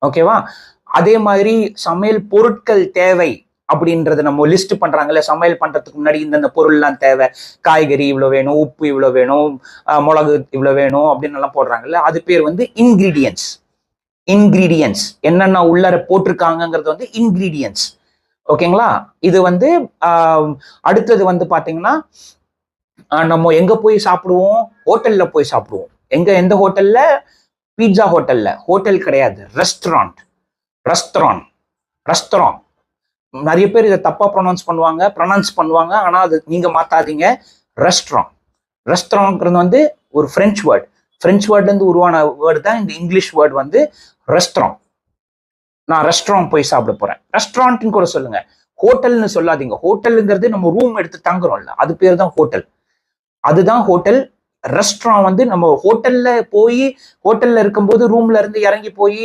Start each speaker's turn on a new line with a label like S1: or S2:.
S1: ஓகேவா? அதே மாதிரி சமையல் பொருட்கள் தேவை அப்படின்றத நம்ம லிஸ்ட் பண்றாங்கல்ல, சமையல் பண்றதுக்கு முன்னாடி இந்தந்த பொருள்லாம் தேவை, காய்கறி இவ்வளோ வேணும், உப்பு இவ்வளோ வேணும், மிளகு இவ்வளோ வேணும் அப்படின்னு எல்லாம் போடுறாங்கல்ல, அது பேர் வந்து இன்கிரீடியன்ஸ். இன்கிரீடியன்ஸ் என்னென்ன உள்ளர போட்டிருக்காங்கிறது வந்து இன்கிரீடியன்ஸ். ஓகேங்களா? இது வந்து அடுத்தது வந்து பாத்தீங்கன்னா நம்ம எங்க போய் சாப்பிடுவோம்? ஹோட்டல்ல போய் சாப்பிடுவோம். எந்த ஹோட்டல்ல? பீட்சா ஹோட்டல்ல. ஹோட்டல் கிடையாது, ரெஸ்டாரண்ட். ரெஸ்டாரண்ட் ரெஸ்டாரண்ட் நிறைய பேர் இதை தப்பா ப்ரொனவுன்ஸ் பண்ணுவாங்க. ஆனா அது நீங்க மாத்தாதீங்க. ரெஸ்டாரண்ட். ரெஸ்டாரண்ட்ங்கிறது வந்து ஒரு பிரெஞ்சு வேர்ட். பிரெஞ்சு வேர்ட்ல இருந்து உருவான வேர்டு தான் இந்த இங்கிலீஷ் வேர்டு வந்து ரெஸ்டாரண்ட். நான் ரெஸ்டாரண்ட் போய் சாப்பிட போறேன், ரெஸ்டாரண்ட்னு கூட சொல்லுங்க. ஹோட்டல்னு சொல்லாதீங்க. ஹோட்டலுங்கிறது நம்ம ரூம் எடுத்து தங்குறோம்ல, அது பேர் தான் ஹோட்டல். அதுதான் ஹோட்டல். ரெஸ்டாரண்ட் வந்து நம்ம ஹோட்டல்ல இருக்கும்போது ரூம்ல இருந்து இறங்கி போய்